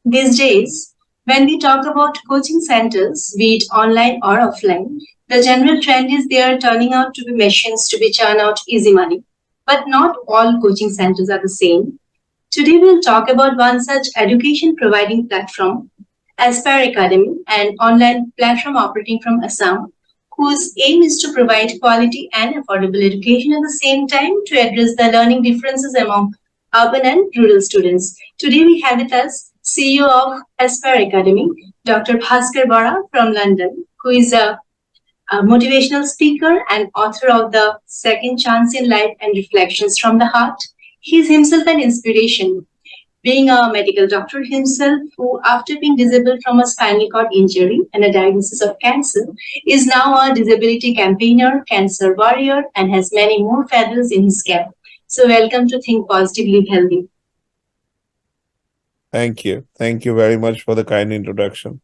These days, when we talk about coaching centers, be it online or offline, the general trend is they are turning out to be machines to be churn out easy money. But not all coaching centers are the same. Today we'll talk about one such education providing platform, Aspire Academy, an online platform operating from Assam, whose aim is to provide quality and affordable education at the same time to address the learning differences among urban and rural students. Today we have with us CEO of Aspire Academy, Dr. Bhaskar Bora from London, who is a motivational speaker and author of The Second Chance in Life and Reflections from the Heart. He is himself an inspiration, being a medical doctor himself who, after being disabled from a spinal cord injury and a diagnosis of cancer, is now a disability campaigner, cancer warrior, and has many more feathers in his cap. So, welcome to Think Positively Healthy. Thank you. Thank you very much for the kind introduction.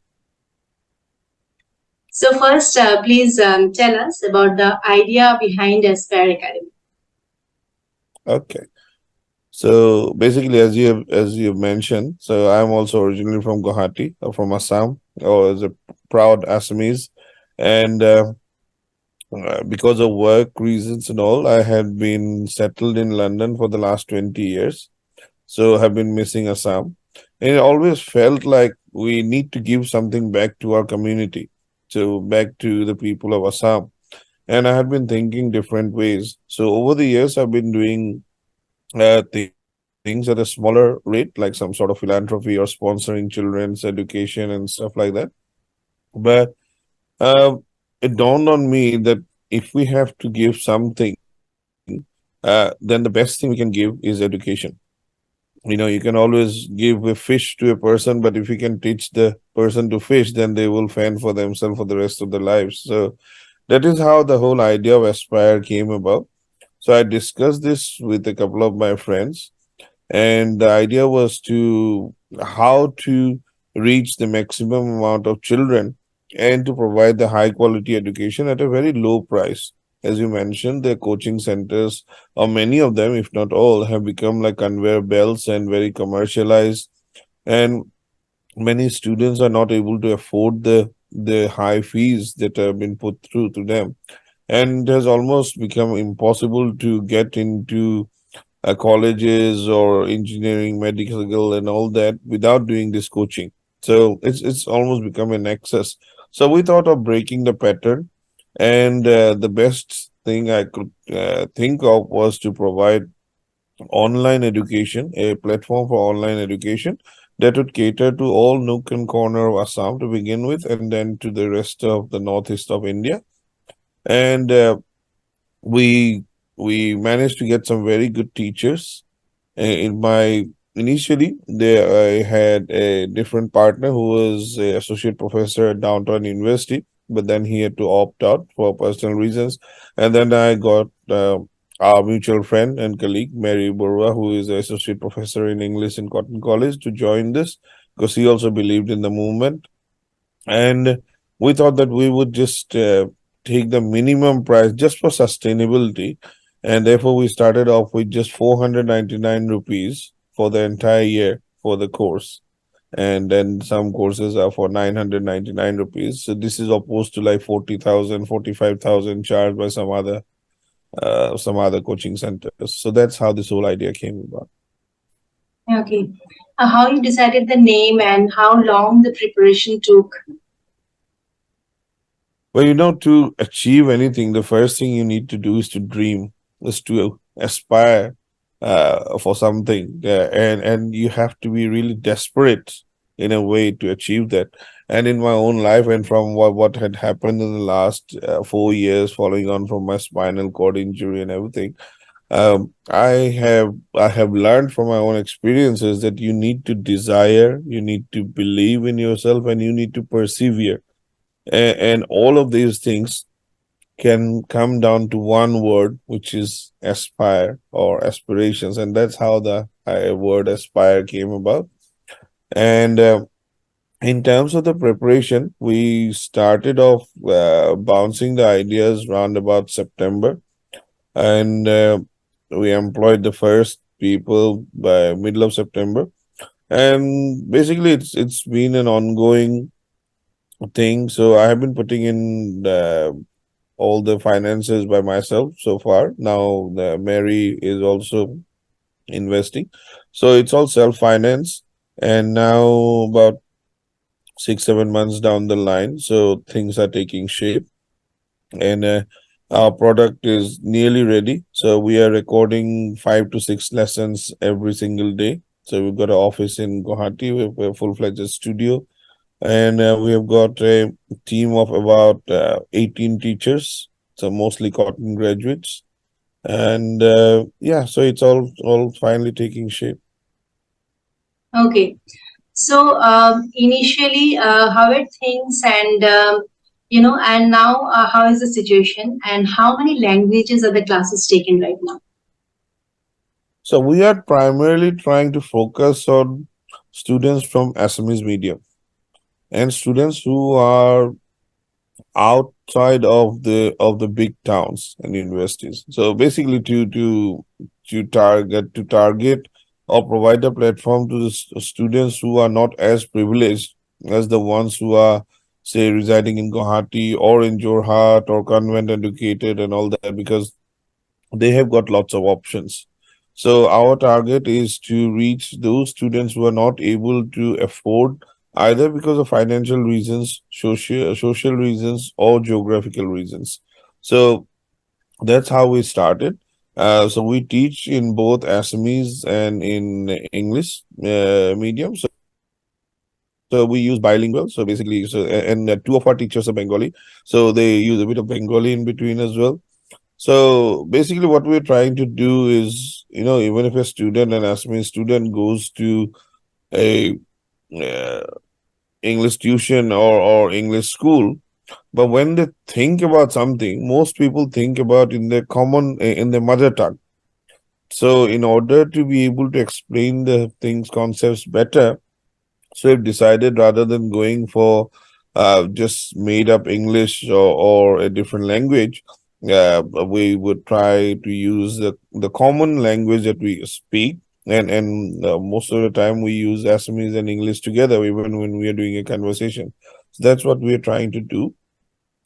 So, first, please tell us about the idea behind Aspire Academy. Okay. So basically, as you mentioned, so I'm also originally from Guwahati, from Assam, or as a proud Assamese, and because of work reasons and all, I had been settled in London for the last 20 years. So have been missing Assam, and it always felt like we need to give something back to our community, so back to the people of Assam. And I had been thinking different ways. So over the years, I've been doing things at a smaller rate, like some sort of philanthropy or sponsoring children's education and stuff like that. But uh, it dawned on me that if we have to give something, then the best thing we can give is education. You can always give a fish to a person, but if you can teach the person to fish, then they will fend for themselves for the rest of their lives. So that is how the whole idea of Aspire came about. So I discussed this with a couple of my friends, and the idea was to how to reach the maximum amount of children and to provide the high quality education at a very low price. As you mentioned, the coaching centers, or many of them, if not all, have become like conveyor belts and very commercialized, and many students are not able to afford the high fees that have been put through to them, and it has almost become impossible to get into colleges or engineering, medical, and all that without doing this coaching. So it's almost become an excess. So we thought of breaking the pattern, and the best thing I could think of was to provide online education, a platform for online education that would cater to all nook and corner of Assam to begin with, and then to the rest of the northeast of India. And we we managed to get some very good teachers. In my initially, I had a different partner who was a associate professor at Downtown University, but then he had to opt out for personal reasons. And then I got our mutual friend and colleague Mary Bora, who is an associate professor in English in Cotton College, to join this because he also believed in the movement. And we thought that we would just take the minimum price just for sustainability, and therefore we started off with just 499 rupees for the entire year for the course, and then some courses are for 999 rupees. So this is opposed to like 40,000, 45,000 charged by some other coaching centers. So that's how this whole idea came about. Okay. How you decided the name and how long the preparation took? Well, to achieve anything, the first thing you need to do is to dream, is to aspire for something, and you have to be really desperate in a way to achieve that. And in my own life, and from what had happened in the last 4 years, following on from my spinal cord injury and everything, I have learned from my own experiences that you need to desire, you need to believe in yourself, and you need to persevere, and all of these things can come down to one word, which is aspire or aspirations. And that's how the word aspire came about. And in terms of the preparation, we started off bouncing the ideas around about September. And we employed the first people by middle of September. And basically it's been an ongoing thing. So I have been putting in all the finances by myself so far. Now Mary is also investing, so it's all self finance. And now about 6 7 months down the line, so things are taking shape, and our product is nearly ready. So we are recording 5 to 6 lessons every single day. So we've got an office in Guwahati, we have a full-fledged studio, and we have got a team of about 18 teachers, so mostly cotton graduates. And yeah, so it's all finally taking shape. Okay. So initially, how were things, and and now how is the situation, and how many languages are the classes taken right now? So we are primarily trying to focus on students from Assamese medium and students who are outside of the big towns and universities. So basically, to target or provide a platform to the students who are not as privileged as the ones who are, say, residing in Guwahati or in Jorhat or convent educated and all that, because they have got lots of options. So our target is to reach those students who are not able to afford, either because of financial reasons, social reasons, or geographical reasons. So that's how we started. So we teach in both Assamese and in English medium. So we use bilingual. So basically, and two of our teachers are Bengali, so they use a bit of Bengali in between as well. So basically, what we're trying to do is, even if a student, an Assamese student, goes to a uh, English tuition or English school, but when they think about something, most people think about in their mother tongue. So in order to be able to explain the things, concepts better, so we've decided, rather than going for just made up English or a different language, we would try to use the common language that we speak. And most of the time we use Assamese and English together, even when we are doing a conversation. So that's what we are trying to do.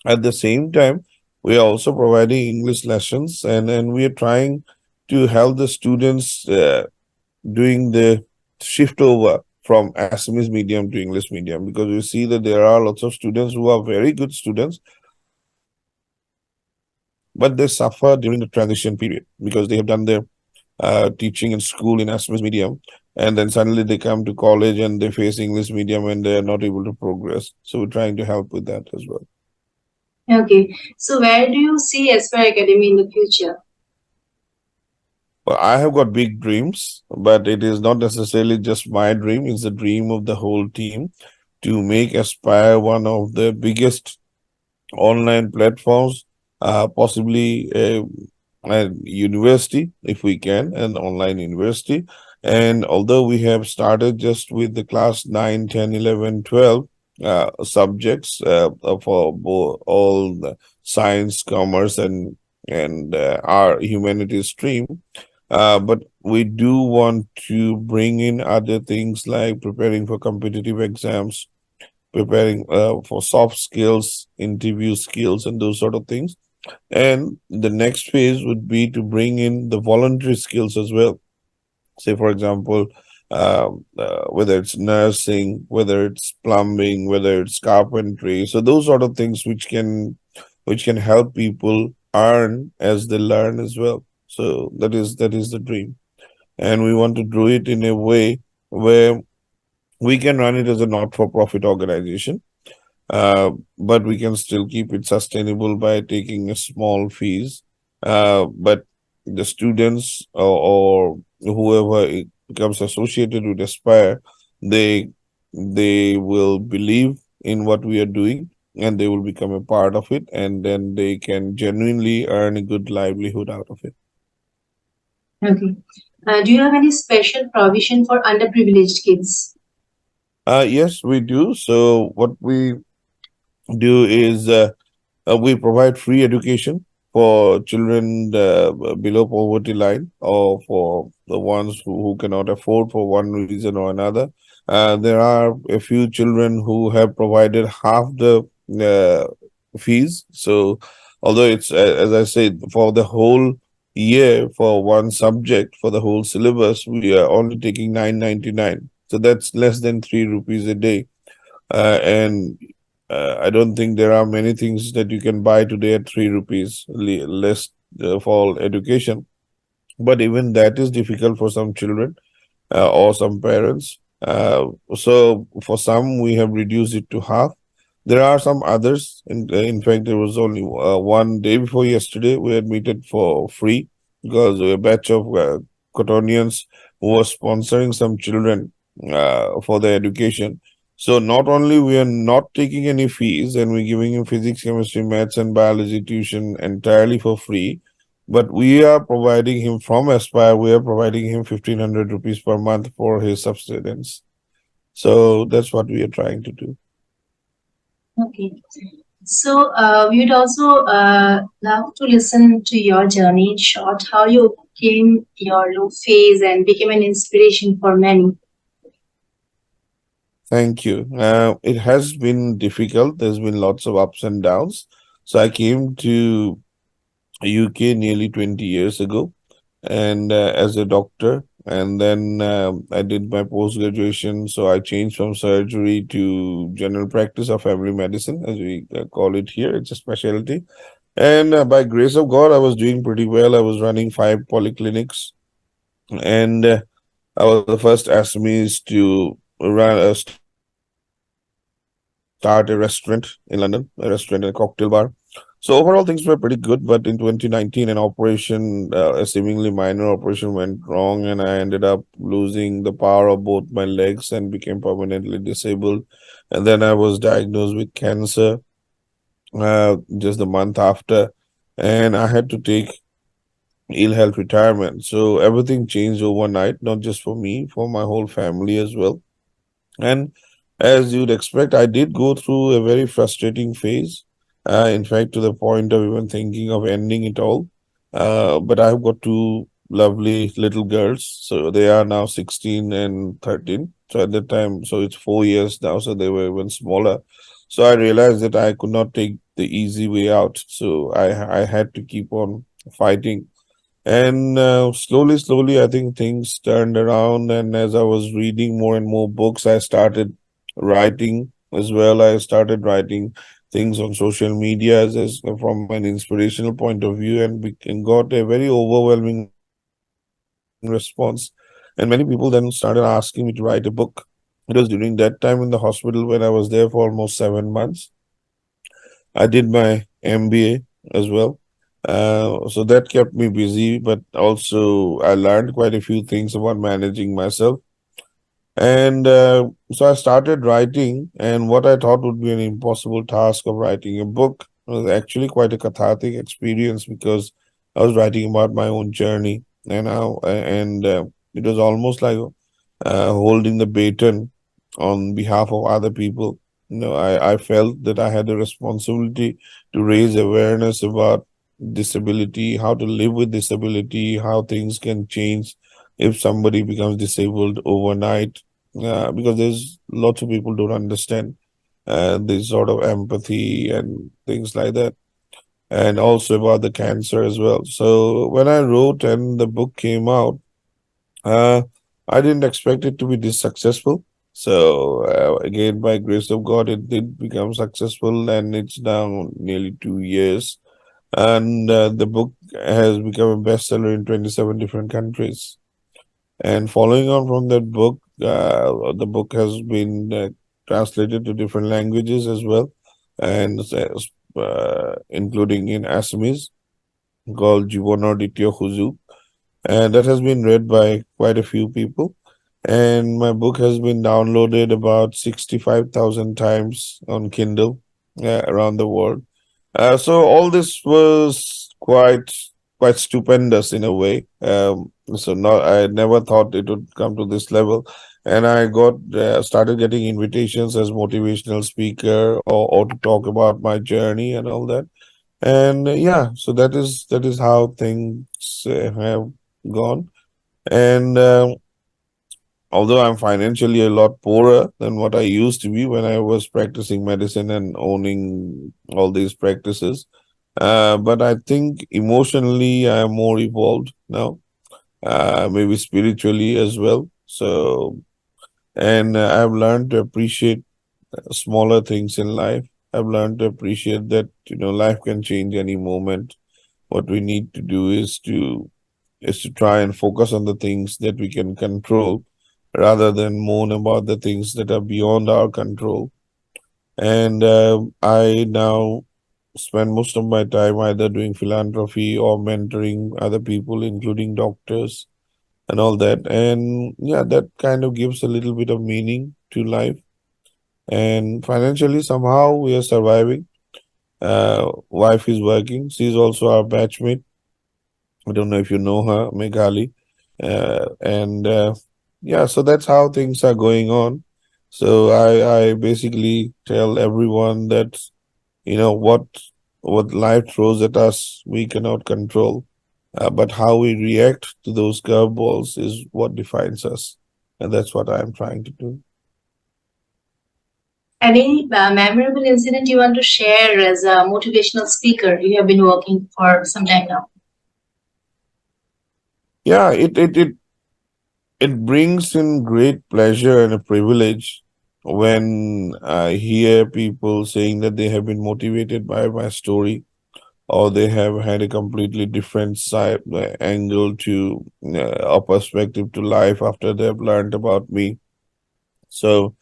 At the same time, we are also providing English lessons, and we are trying to help the students doing the shift over from Assamese medium to English medium, because we see that there are lots of students who are very good students, but they suffer during the transition period because they have done their teaching in school in Assamese medium, and then suddenly they come to college and they face English medium and they are not able to progress. So we're trying to help with that as well. Okay. So where do you see Aspire Academy in the future? Well, I have got big dreams, but it is not necessarily just my dream, it's the dream of the whole team to make Aspire one of the biggest online platforms, possibly a university, if we can, an online university. And although we have started just with the class 9, 10, 11, 12 subjects for all the science, commerce, and our humanities stream, but we do want to bring in other things like preparing for competitive exams, preparing for soft skills, interview skills, and those sort of things. And the next phase would be to bring in the voluntary skills as well. Say, for example, whether it's nursing, whether it's plumbing, whether it's carpentry. So those sort of things which can help people earn as they learn as well. So that is the dream, and we want to do it in a way where we can run it as a not-for-profit organization, but we can still keep it sustainable by taking a small fees. But the students or whoever becomes associated with Aspire, they they will believe in what we are doing, and they will become a part of it, and then they can genuinely earn a good livelihood out of it. Okay. Do you have any special provision for underprivileged kids? Yes, we do. So what we do is we provide free education for children below poverty line, or for the ones who cannot afford for one reason or another. There are a few children who have provided half the fees. So, although it's, as I said, for the whole year for one subject for the whole syllabus, we are only taking 9.99. So that's less than 3 rupees a day. And I don't think there are many things that you can buy today at 3 rupees less for education. But even that is difficult for some children or some parents. So for some, we have reduced it to half. There are some others. In fact, there was only one day before yesterday we admitted for free because a batch of Cottonians who was sponsoring some children for their education. So not only we are not taking any fees and we're giving him physics, chemistry, maths, and biology tuition entirely for free, but we are providing him from Aspire, we are providing him 1,500 rupees per month for his subsistence. So that's what we are trying to do. Okay. So we would also love to listen to your journey in short, how you overcame your low phase and became an inspiration for many. Thank you. It has been difficult. There's been lots of ups and downs. So I came to UK nearly 20 years ago, and as a doctor, and then I did my post graduation. So I changed from surgery to general practice or family medicine, as we call it here. It's a specialty. And by grace of God, I was doing pretty well. I was running 5 polyclinics, and I was the first Assamese to start a restaurant in London, a restaurant and a cocktail bar. So overall, things were pretty good. But in 2019, an operation, a seemingly minor operation, went wrong, and I ended up losing the power of both my legs and became permanently disabled. And then I was diagnosed with cancer just the month after, and I had to take ill health retirement. So everything changed overnight, not just for me, for my whole family as well. And as you'd expect, I did go through a very frustrating phase. In fact, to the point of even thinking of ending it all. But I've got two lovely little girls. So they are now 16 and 13. So at that time, so it's 4 years now. So they were even smaller. So I realized that I could not take the easy way out. So I had to keep on fighting. And slowly, I think things turned around. And as I was reading more and more books, I started writing as well. I started writing things on social media as from an inspirational point of view, and got a very overwhelming response. And many people then started asking me to write a book. It was during that time in the hospital when I was there for almost 7 months. I did my MBA as well. So that kept me busy, but also I learned quite a few things about managing myself. And so I started writing, and what I thought would be an impossible task of writing a book was actually quite a cathartic experience because I was writing about my own journey, and it was almost like holding the baton on behalf of other people. I felt that I had a responsibility to raise awareness about disability, how to live with disability, how things can change if somebody becomes disabled overnight. Because there's lots of people don't understand this sort of empathy and things like that, and also about the cancer as well. So when I wrote and the book came out, uh, I didn't expect it to be this successful. So again, by grace of God, it did become successful, and it's now nearly 2 years. And the book has become a bestseller in 27 different countries. And following on from that book, the book has been translated to different languages as well, and including in Assamese, called Jibonar Dityo Huzu, and that has been read by quite a few people. And my book has been downloaded about 65,000 times on Kindle around the world. So all this was quite stupendous in a way. So not I never thought it would come to this level, and I got started getting invitations as motivational speaker or to talk about my journey and all that. And yeah, so that is how things have gone. And although I'm financially a lot poorer than what I used to be when I was practicing medicine and owning all these practices, but I think emotionally I am more evolved now, maybe spiritually as well. So, and I've learned to appreciate smaller things in life. I've learned to appreciate that, life can change any moment. What we need to do is to try and focus on the things that we can control rather than moan about the things that are beyond our control. And I now spend most of my time either doing philanthropy or mentoring other people, including doctors and all that. And yeah, that kind of gives a little bit of meaning to life. And financially, somehow we are surviving. Wife is working. She's also our batchmate. I don't know if you know her, Meghali. And yeah, so that's how things are going on. So I basically tell everyone that, what life throws at us, we cannot control. But how we react to those curveballs is what defines us. And that's what I'm trying to do. Any memorable incident you want to share as a motivational speaker you have been working for some time now? Yeah, it brings in great pleasure and a privilege when I hear people saying that they have been motivated by my story, or they have had a completely different side angle to a perspective to life after they've learned about me. So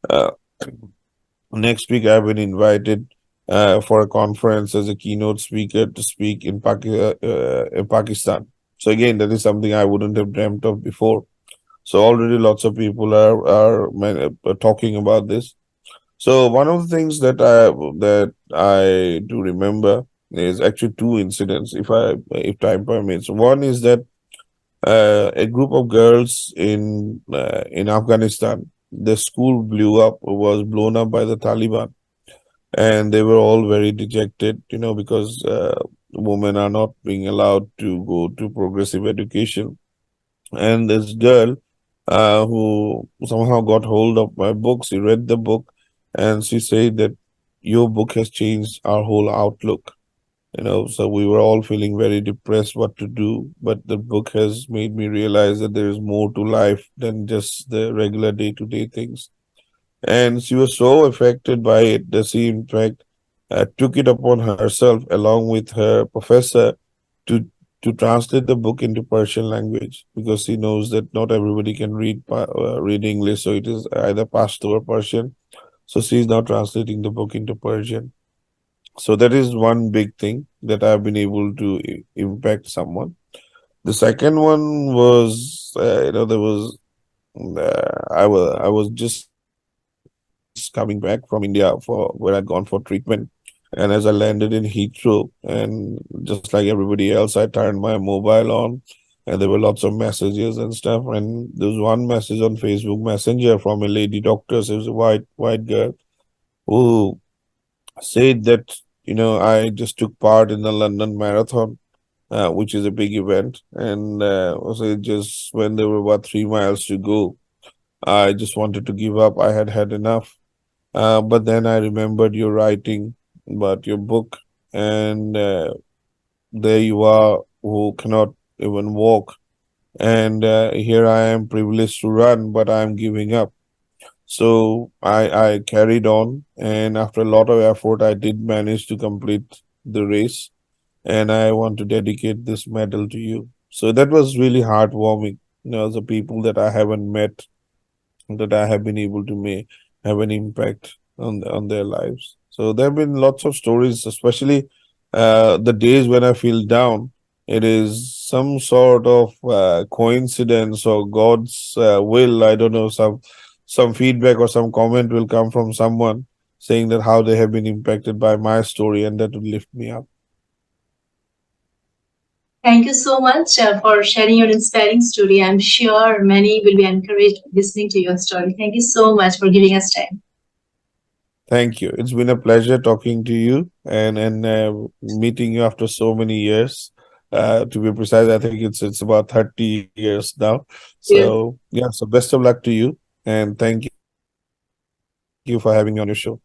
uh, next week I've been invited for a conference as a keynote speaker to speak in Pakistan. So again, that is something I wouldn't have dreamt of before. So already lots of people are talking about this. So one of the things that I do remember is actually two incidents, if time permits. One is that a group of girls in Afghanistan, the school was blown up by the Taliban, and they were all very dejected, because women are not being allowed to go to progressive education. And this girl who somehow got hold of my book. She read the book and she said that your book has changed our whole outlook. So we were all feeling very depressed what to do, but the book has made me realize that there is more to life than just the regular day-to-day things. And she was so affected by it that she, in fact, took it upon herself, along with her professor, to to translate the book into Persian language, because she knows that not everybody can read English, so it is either Pashto or Persian. So she's now translating the book into Persian. So that is one big thing that I've been able to impact someone. The second one was, there was I was just coming back from India for where I'd gone for treatment, and as I landed in Heathrow, and just like everybody else, I turned my mobile on, and there were lots of messages and stuff. And there was one message on Facebook Messenger from a lady doctor. So it was a white girl who said that, I just took part in the London Marathon, which is a big event, and also just when there were about 3 miles to go, I just wanted to give up. I had had enough. But then I remembered your writing about your book, and there you are who cannot even walk. And here I am privileged to run, but I'm giving up. So I carried on, and after a lot of effort, I did manage to complete the race. And I want to dedicate this medal to you. So that was really heartwarming. The people that I haven't met, that I have been able to make have an impact on their lives. So there have been lots of stories, especially the days when I feel down. It is some sort of coincidence or God's will. I don't know. Some feedback or some comment will come from someone saying that how they have been impacted by my story, and that will lift me up. Thank you so much for sharing your inspiring story. I'm sure many will be encouraged listening to your story. Thank you so much for giving us time. Thank you. It's been a pleasure talking to you and meeting you after so many years. To be precise, I think it's about 30 years now. Yeah. So yeah, so best of luck to you, and thank you for having me on your show.